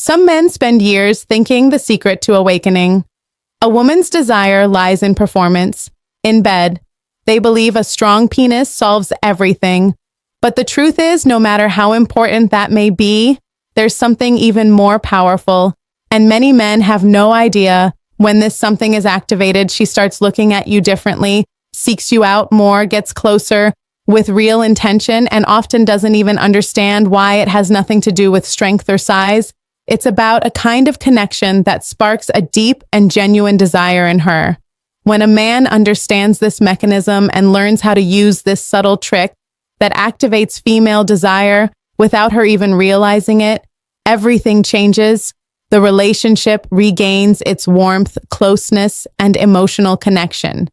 Some men spend years thinking the secret to awakening. A woman's desire lies in performance. In bed, they believe a strong penis solves everything. But the truth is, no matter how important that may be, there's something even more powerful. And many men have no idea when this something is activated. She starts looking at you differently, seeks you out more, gets closer with real intention, and often doesn't even understand why. It has nothing to do with strength or size. It's about a kind of connection that sparks a deep and genuine desire in her. When a man understands this mechanism and learns how to use this subtle trick that activates female desire without her even realizing it, everything changes. The relationship regains its warmth, closeness, and emotional connection.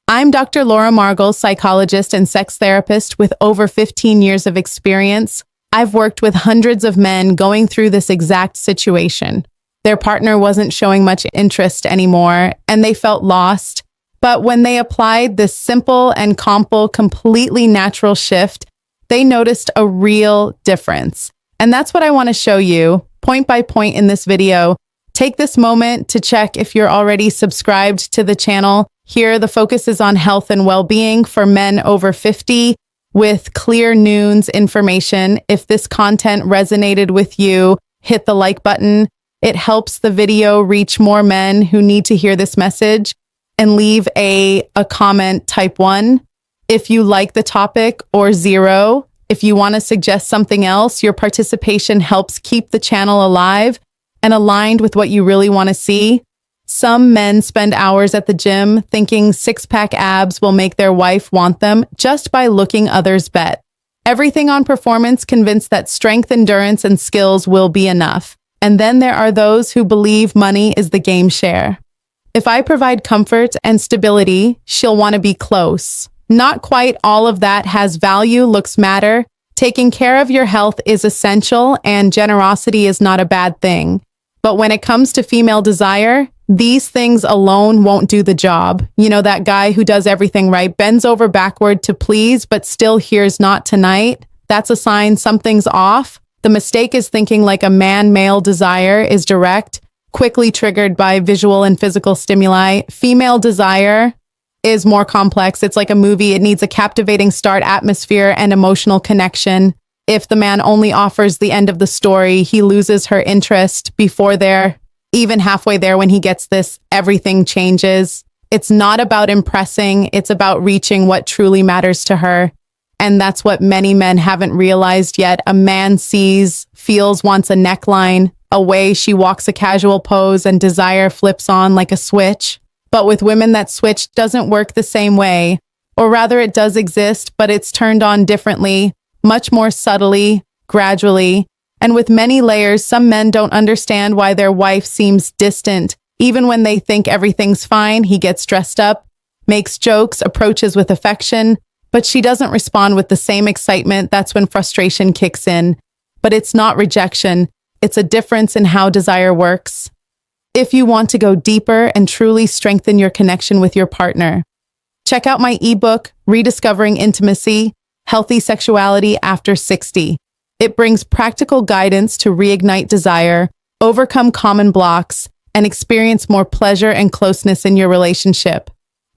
I'm Dr. Laura Margles, psychologist and sex therapist with over 15 years of experience. I've worked with hundreds of men going through this exact situation. Their partner wasn't showing much interest anymore, and they felt lost. But when they applied this simple and completely natural shift, they noticed a real difference. And that's what I want to show you, point by point in this video. Take this moment to check if you're already subscribed to the channel. Here, the focus is on health and well-being for men over 50 with clear news information. If this content resonated with you, hit the like button. It helps the video reach more men who need to hear this message. And leave a comment, type 1 if you like the topic, or 0 if you want to suggest something else. Your participation helps keep the channel alive and aligned with what you really want to see. Some men spend hours at the gym thinking six-pack abs will make their wife want them just by looking others bet. Everything on performance, convinced that strength, endurance, and skills will be enough. And then there are those who believe money is the game share. If I provide comfort and stability, she'll want to be close. Not quite all of that has value. Looks matter. Taking care of your health is essential, and generosity is not a bad thing. But when it comes to female desire, these things alone won't do the job. You know, that guy who does everything right, bends over backward to please, but still hears not tonight. That's a sign something's off. The mistake is thinking like a male desire is direct, quickly triggered by visual and physical stimuli. Female desire is more complex. It's like a movie. It needs a captivating start, atmosphere, and emotional connection. If the man only offers the end of the story, he loses her interest before they're even halfway there. When he gets this, everything changes. It's not about impressing. It's about reaching what truly matters to her. And that's what many men haven't realized yet. A man sees, feels, wants a neckline, a way she walks, a casual pose, and desire flips on like a switch. But with women, that switch doesn't work the same way. Or rather, it does exist, but it's turned on differently, much more subtly, gradually. And with many layers, some men don't understand why their wife seems distant. Even when they think everything's fine, he gets dressed up, makes jokes, approaches with affection, but she doesn't respond with the same excitement. That's when frustration kicks in. But it's not rejection. It's a difference in how desire works. If you want to go deeper and truly strengthen your connection with your partner, check out my ebook, Rediscovering Intimacy, Healthy Sexuality After 60. It brings practical guidance to reignite desire, overcome common blocks, and experience more pleasure and closeness in your relationship.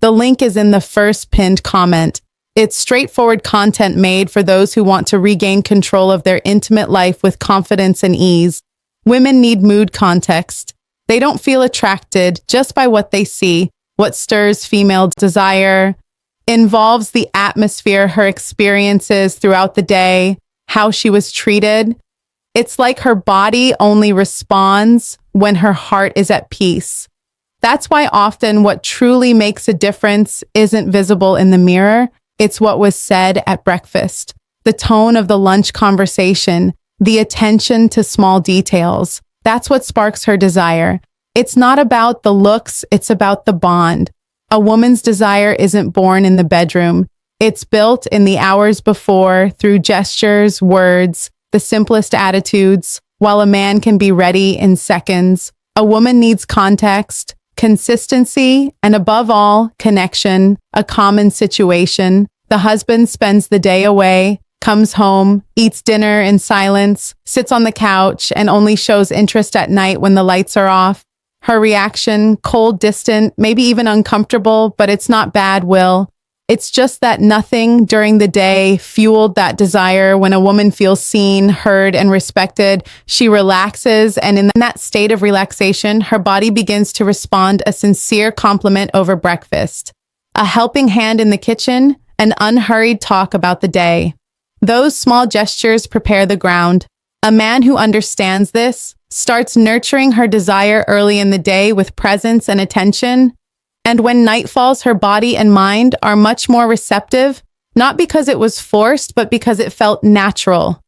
The link is in the first pinned comment. It's straightforward content made for those who want to regain control of their intimate life with confidence and ease. Women need mood context. They don't feel attracted just by what they see. What stirs female desire involves the atmosphere, her experiences throughout the day, how she was treated. It's like her body only responds when her heart is at peace. That's why often what truly makes a difference isn't visible in the mirror. It's what was said at breakfast, the tone of the lunch conversation, the attention to small details. That's what sparks her desire. It's not about the looks, it's about the bond. A woman's desire isn't born in the bedroom. It's built in the hours before through gestures, words, the simplest attitudes. While a man can be ready in seconds, a woman needs context, consistency, and above all, connection, a common situation. The husband spends the day away, comes home, eats dinner in silence, sits on the couch, and only shows interest at night when the lights are off. Her reaction, cold, distant, maybe even uncomfortable, but it's not bad will. It's just that nothing during the day fueled that desire. When a woman feels seen, heard, and respected, she relaxes, and in that state of relaxation, her body begins to respond a sincere compliment over breakfast, a helping hand in the kitchen, an unhurried talk about the day. Those small gestures prepare the ground. A man who understands this starts nurturing her desire early in the day with presence and attention. And when night falls, her body and mind are much more receptive, not because it was forced, but because it felt natural.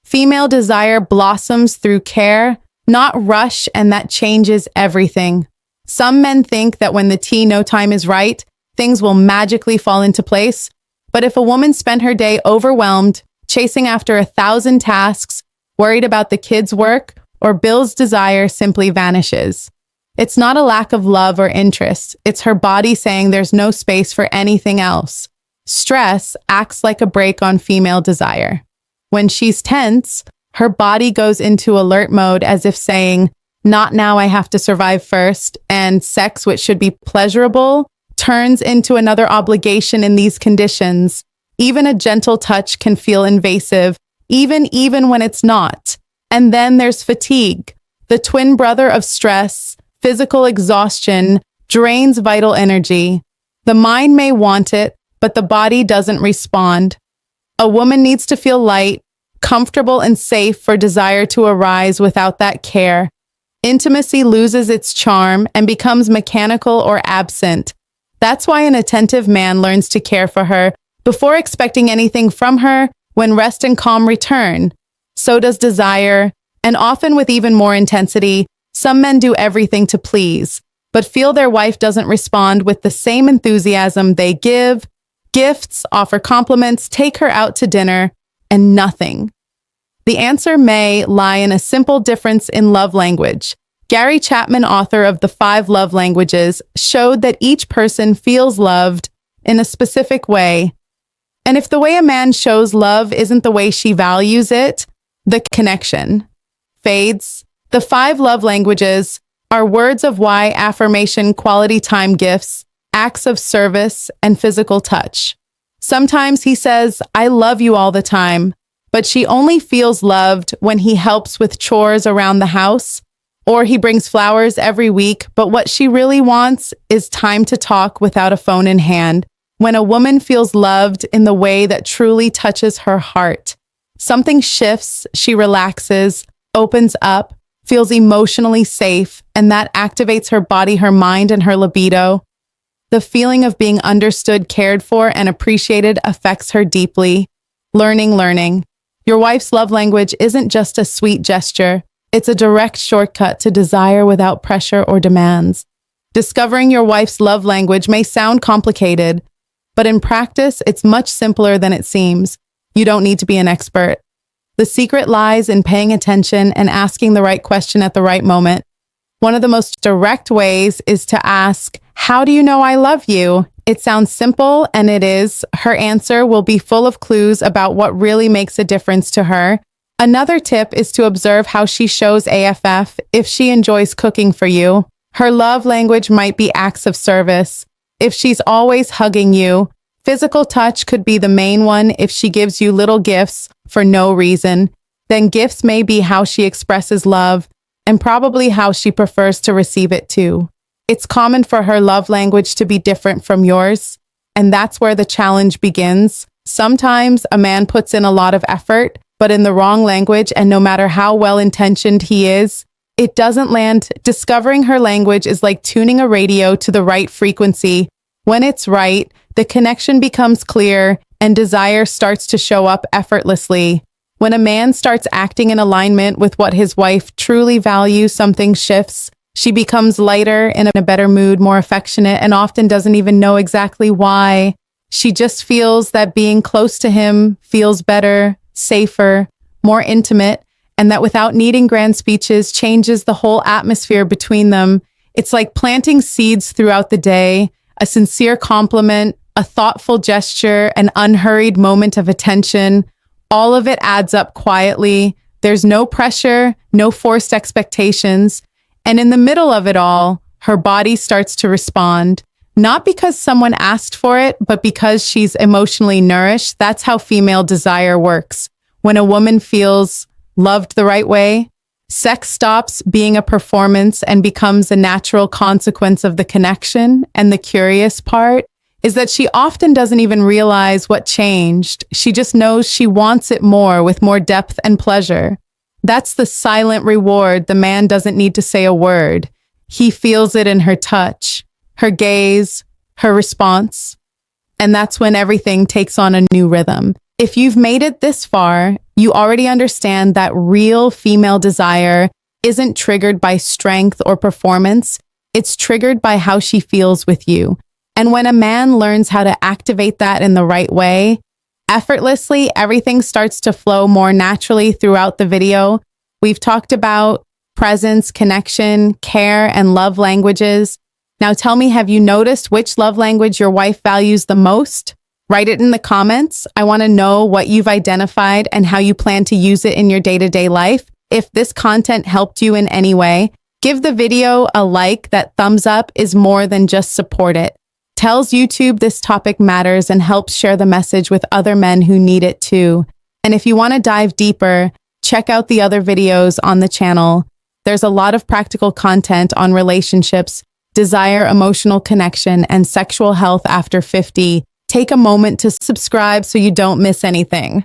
Female desire blossoms through care, not rush, and that changes everything. Some men think that when the no time is right, things will magically fall into place. But if a woman spent her day overwhelmed, chasing after 1,000 tasks, worried about the kids' work, or Bill's desire simply vanishes. It's not a lack of love or interest. It's her body saying there's no space for anything else. Stress acts like a brake on female desire. When she's tense, her body goes into alert mode as if saying, "Not now, I have to survive first," and sex, which should be pleasurable, turns into another obligation in these conditions. Even a gentle touch can feel invasive, even when it's not. And then there's fatigue, the twin brother of stress. Physical exhaustion drains vital energy. The mind may want it, but the body doesn't respond. A woman needs to feel light, comfortable, and safe for desire to arise without that care. Intimacy loses its charm and becomes mechanical or absent. That's why an attentive man learns to care for her before expecting anything from her. When rest and calm return, so does desire, and often with even more intensity. Some men do everything to please, but feel their wife doesn't respond with the same enthusiasm. They give gifts, offer compliments, take her out to dinner, and nothing. The answer may lie in a simple difference in love language. Gary Chapman, author of The 5 Love Languages, showed that each person feels loved in a specific way. And if the way a man shows love isn't the way she values it, the connection fades. The 5 love languages are words of why, affirmation, quality time gifts, acts of service, and physical touch. Sometimes he says, "I love you all the time," but she only feels loved when he helps with chores around the house, or he brings flowers every week, but what she really wants is time to talk without a phone in hand. When a woman feels loved in the way that truly touches her heart, something shifts, she relaxes, opens up, feels emotionally safe, and that activates her body, her mind, and her libido. The feeling of being understood, cared for, and appreciated affects her deeply. Learning. Your wife's love language isn't just a sweet gesture. It's a direct shortcut to desire without pressure or demands. Discovering your wife's love language may sound complicated, but in practice, it's much simpler than it seems. You don't need to be an expert. The secret lies in paying attention and asking the right question at the right moment. One of the most direct ways is to ask, "How do you know I love you?" It sounds simple, and it is. Her answer will be full of clues about what really makes a difference to her. Another tip is to observe how she shows AFF. If she enjoys cooking for you, her love language might be acts of service. If she's always hugging you, physical touch could be the main one. If she gives you little gifts for no reason, then gifts may be how she expresses love, and probably how she prefers to receive it too. It's common for her love language to be different from yours, and that's where the challenge begins. Sometimes a man puts in a lot of effort, but in the wrong language, and no matter how well-intentioned he is, it doesn't land. Discovering her language is like tuning a radio to the right frequency. When it's right, the connection becomes clear and desire starts to show up effortlessly. When a man starts acting in alignment with what his wife truly values, something shifts. She becomes lighter, in a better mood, more affectionate, and often doesn't even know exactly why. She just feels that being close to him feels better, safer, more intimate, and that without needing grand speeches changes the whole atmosphere between them. It's like planting seeds throughout the day, a sincere compliment, a thoughtful gesture, an unhurried moment of attention. All of it adds up quietly. There's no pressure, no forced expectations. And in the middle of it all, her body starts to respond. Not because someone asked for it, but because she's emotionally nourished. That's how female desire works. When a woman feels loved the right way, sex stops being a performance and becomes a natural consequence of the connection. And the curious part is that she often doesn't even realize what changed. She just knows she wants it more with more depth and pleasure. That's the silent reward. The man doesn't need to say a word. He feels it in her touch, her gaze, her response. And that's when everything takes on a new rhythm. If you've made it this far, you already understand that real female desire isn't triggered by strength or performance. It's triggered by how she feels with you. And when a man learns how to activate that in the right way, effortlessly, everything starts to flow more naturally throughout the video. We've talked about presence, connection, care, and love languages. Now tell me, have you noticed which love language your wife values the most? Write it in the comments. I want to know what you've identified and how you plan to use it in your day-to-day life. If this content helped you in any way, give the video a like. That thumbs up is more than just support it. Tells YouTube this topic matters and helps share the message with other men who need it too. And if you want to dive deeper, check out the other videos on the channel. There's a lot of practical content on relationships, desire, emotional connection, and sexual health after 50. Take a moment to subscribe so you don't miss anything.